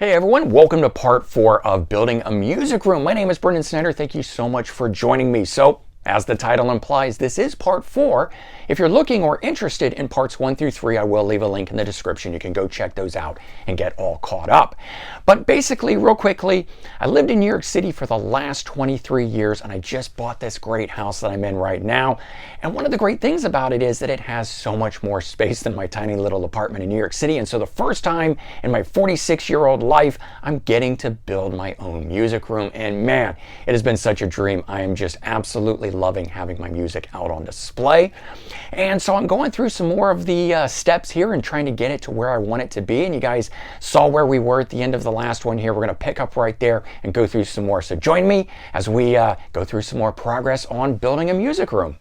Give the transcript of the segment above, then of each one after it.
Hey everyone, welcome to part 4 of building a music room. My name is Brendan Snyder. Thank you so much for joining me. So, as the title implies, this is part 4. If you're looking or interested in parts 1 through 3, I will leave a link in the description. You can go check those out and get all caught up. But basically, real quickly, I lived in New York City for the last 23 years, and I just bought this great house that I'm in right now. And one of the great things about it is that it has so much more space than my tiny little apartment in New York City. And so the first time in my 46-year-old life, I'm getting to build my own music room. And man, it has been such a dream. I am just absolutely loving having my music out on display. And so I'm going through some more of the steps here and trying to get it to where I want it to be. And you guys saw where we were at the end of the last one here. We're going to pick up right there and go through some more. So join me as we go through some more progress on building a music room.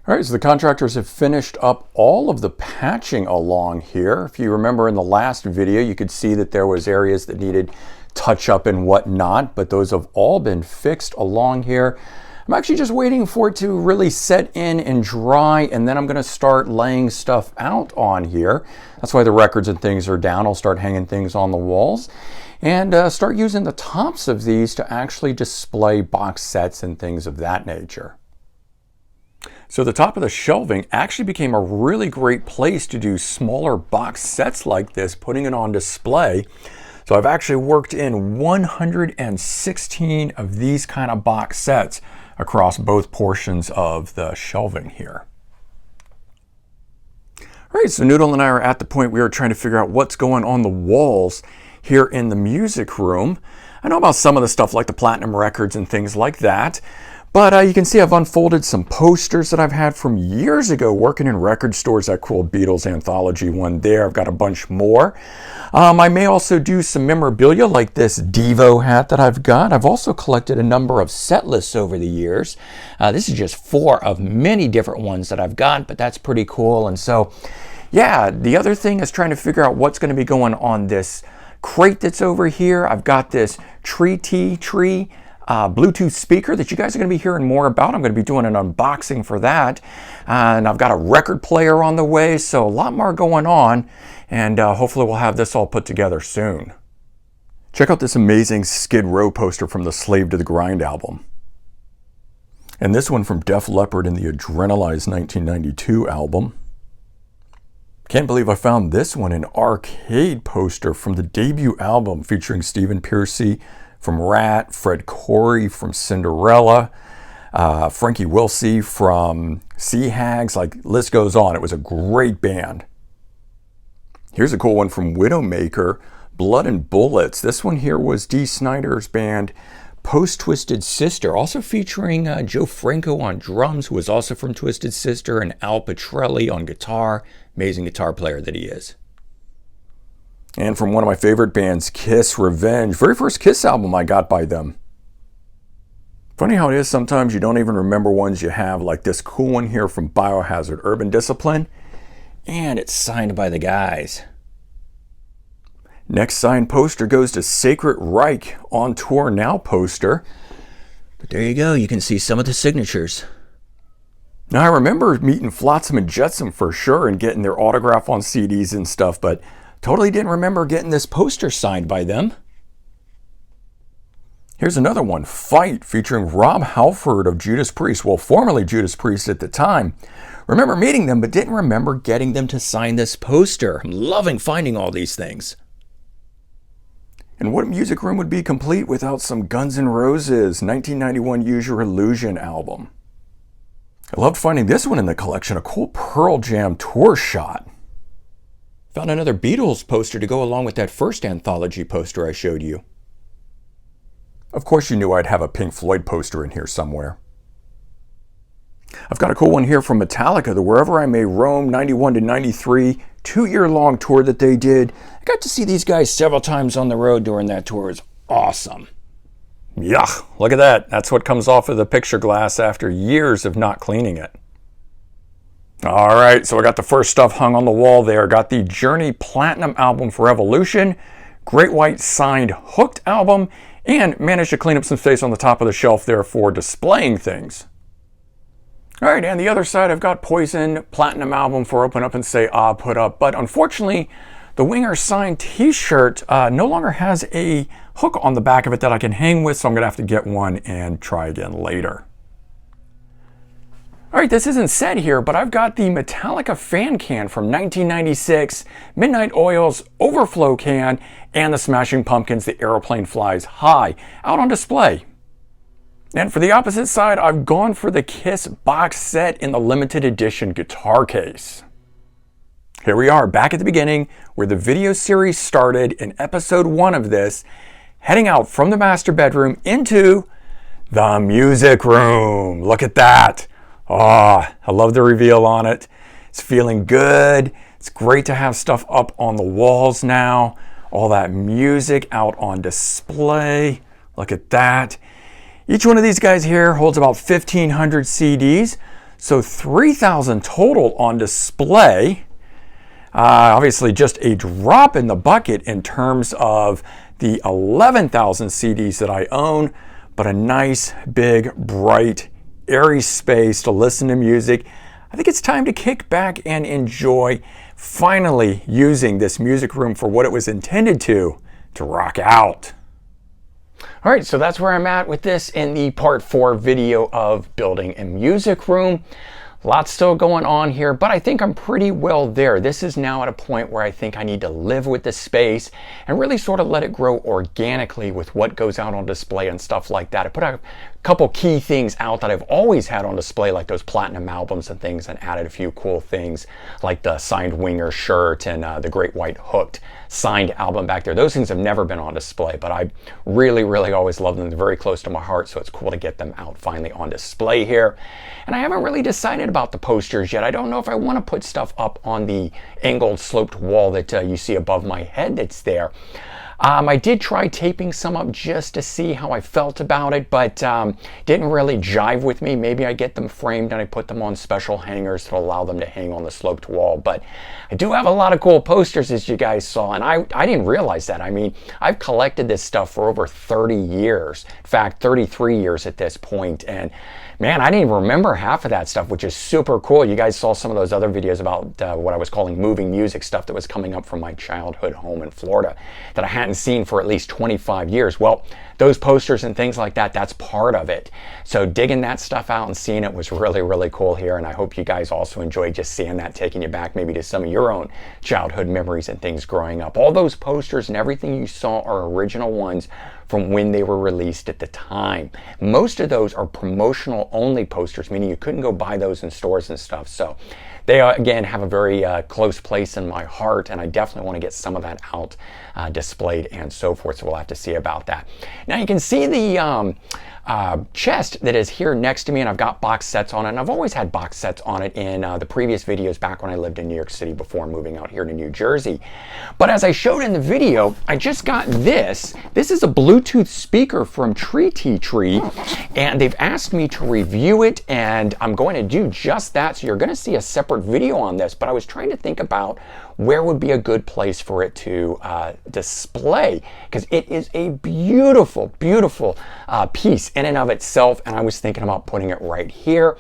All right, so the contractors have finished up all of the patching along here. If you remember in the last video, you could see that there was areas that needed touch up and whatnot, but those have all been fixed along here. I'm actually just waiting for it to really set in and dry, and then I'm going to start laying stuff out on here. That's why the records and things are down. I'll start hanging things on the walls and start using the tops of these to actually display box sets and things of that nature. So the top of the shelving actually became a really great place to do smaller box sets like this, putting it on display. So I've actually worked in 116 of these kind of box sets across both portions of the shelving here. All right, so Noodle and I are at the point we are trying to figure out what's going on the walls here in the music room. I know about some of the stuff like the platinum records and things like that. But you can see I've unfolded some posters that I've had from years ago working in record stores. That cool Beatles anthology one there. I've got a bunch more. I may also do some memorabilia like this Devo hat that I've got. I've also collected a number of set lists over the years. This is just 4 of many different ones that I've got, but that's pretty cool. And so, yeah, the other thing is trying to figure out what's going to be going on this crate that's over here. I've got this tree Bluetooth speaker that you guys are going to be hearing more about. I'm going to be doing an unboxing for that. And I've got a record player on the way, so a lot more going on. And hopefully we'll have this all put together soon. Check out this amazing Skid Row poster from the Slave to the Grind album. And this one from Def Leppard in the Adrenalize 1992 album. Can't believe I found this one, an arcade poster from the debut album featuring Stephen Pearcy from Rat, Fred Corey from Cinderella, Frankie Wilsey from Sea Hags, like list goes on. It was a great band. Here's a cool one from Widowmaker, Blood and Bullets. This one here was Dee Snider's band Post Twisted Sister, also featuring Joe Franco on drums, who was also from Twisted Sister, and Al Pitrelli on guitar. Amazing guitar player that he is. And from one of my favorite bands, Kiss, Revenge. Very first Kiss album I got by them. Funny how it is sometimes you don't even remember ones you have, like this cool one here from Biohazard, Urban Discipline. And it's signed by the guys. Next signed poster goes to Sacred Reich On Tour Now poster. But there you go, you can see some of the signatures. Now I remember meeting Flotsam and Jetsam for sure and getting their autograph on CDs and stuff, but totally didn't remember getting this poster signed by them. Here's another one, Fight, featuring Rob Halford of Judas Priest. Well, formerly Judas Priest at the time. Remember meeting them, but didn't remember getting them to sign this poster. I'm loving finding all these things. And what music room would be complete without some Guns N' Roses 1991 Use Your Illusion album? I loved finding this one in the collection, a cool Pearl Jam tour shot. Found another Beatles poster to go along with that first anthology poster I showed you. Of course you knew I'd have a Pink Floyd poster in here somewhere. I've got a cool one here from Metallica, the Wherever I May Roam 91 to 93 2-year-long tour that they did. I got to see these guys several times on the road during that tour. It was awesome. Yuck, look at that. That's what comes off of the picture glass after years of not cleaning it. All right, so I got the first stuff hung on the wall there. Got the Journey Platinum album for Evolution, Great White signed Hooked album, and managed to clean up some space on the top of the shelf there for displaying things. All right, and the other side I've got Poison Platinum album for Open Up and Say Ah put up, but unfortunately The Winger signed t-shirt no longer has a hook on the back of it that I can hang with, so I'm going to have to get one and try again later. All right, this isn't said here, but I've got the Metallica fan can from 1996, Midnight Oil's Overflow can, and the Smashing Pumpkins, The Aeroplane Flies High, out on display. And for the opposite side, I've gone for the Kiss box set in the limited edition guitar case. Here we are, back at the beginning, where the video series started in episode 1 of this, heading out from the master bedroom into the music room. Look at that. Oh, I love the reveal on it. It's feeling good. It's great to have stuff up on the walls now. All that music out on display. Look at that. Each one of these guys here holds about 1,500 CDs, so 3,000 total on display. Obviously just a drop in the bucket in terms of the 11,000 CDs that I own, but a nice, big, bright, airy space to listen to music. I think it's time to kick back and enjoy finally using this music room for what it was intended to rock out. All right, so that's where I'm at with this in the part 4 video of building a music room. Lots still going on here, but I think I'm pretty well there. This is now at a point where I think I need to live with the space and really sort of let it grow organically with what goes out on display and stuff like that. I put a couple key things out that I've always had on display, like those platinum albums and things, and added a few cool things like the signed Winger shirt and the Great White Hooked signed album back there. Those things have never been on display, but I really always love them. They're very close to my heart, so it's cool to get them out finally on display here. And I haven't really decided about the posters yet. I don't know if I want to put stuff up on the angled sloped wall that you see above my head that's there. I did try taping some up just to see how I felt about it, but didn't really jive with me. Maybe I get them framed and I put them on special hangers to allow them to hang on the sloped wall. But I do have a lot of cool posters, as you guys saw, and I didn't realize that. I mean, I've collected this stuff for over 30 years. In fact, 33 years at this point, and man, I didn't even remember half of that stuff, which is super cool. You guys saw some of those other videos about what I was calling moving music stuff that was coming up from my childhood home in Florida that I hadn't seen for at least 25 years. Well, those posters and things like that, that's part of it. So digging that stuff out and seeing it was really cool here, and I hope you guys also enjoyed just seeing that, taking you back maybe to some of your own childhood memories and things growing up. All those posters and everything you saw are original ones from when they were released at the time. Most of those are promotional only posters, meaning you couldn't go buy those in stores and stuff. So they again have a very close place in my heart, and I definitely want to get some of that out displayed and so forth, so we'll have to see about that. Now you can see the chest that is here next to me, and I've got box sets on it, and I've always had box sets on it in the previous videos back when I lived in New York City before moving out here to New Jersey. But as I showed in the video, I just got this. This is a Bluetooth speaker from Tree, and they've asked me to review it, and I'm going to do just that, so you're going to see a separate video on this. But I was trying to think about where would be a good place for it to display, because it is a beautiful piece in and of itself, and I was thinking about putting it right here.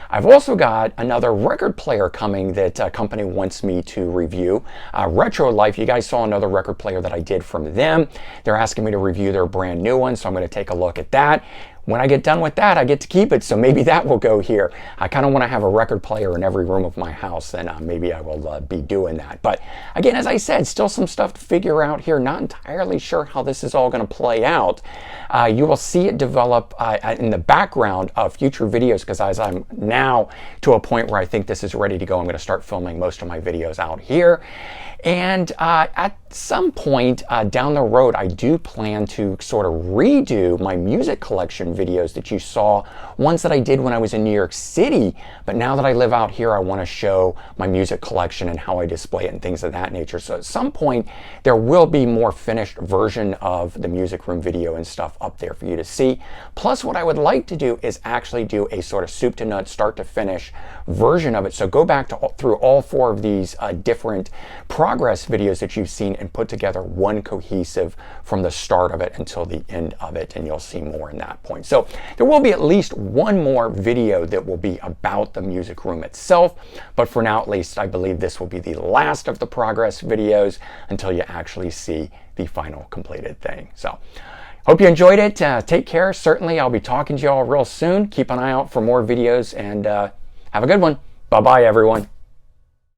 I've also got another record player coming that a company wants me to review. Retro Life, you guys saw another record player that I did from them. They're asking me to review their brand new one, so I'm going to take a look at that. When I get done with that, I get to keep it, so maybe that will go here. I kind of want to have a record player in every room of my house, and maybe I will be doing that. But again, as I said, still some stuff to figure out here. Not entirely sure how this is all going to play out. You will see it develop in the background of future videos, because as I'm now to a point where I think this is ready to go, I'm going to start filming most of my videos out here. And at some point down the road, I do plan to sort of redo my music collection videos that you saw, ones that I did when I was in New York City. But now that I live out here, I want to show my music collection and how I display it and things of that nature. So at some point, there will be more finished version of the music room video and stuff up there for you to see. Plus, what I would like to do is actually do a sort of soup to nuts, start to finish version of it. So go back through all 4 of these different projects progress videos that you've seen and put together one cohesive from the start of it until the end of it, and you'll see more in that point. So there will be at least one more video that will be about the music room itself, but for now at least I believe this will be the last of the progress videos until you actually see the final completed thing. So hope you enjoyed it. Take care. Certainly I'll be talking to you all real soon. Keep an eye out for more videos, and have a good one. Bye-bye, everyone.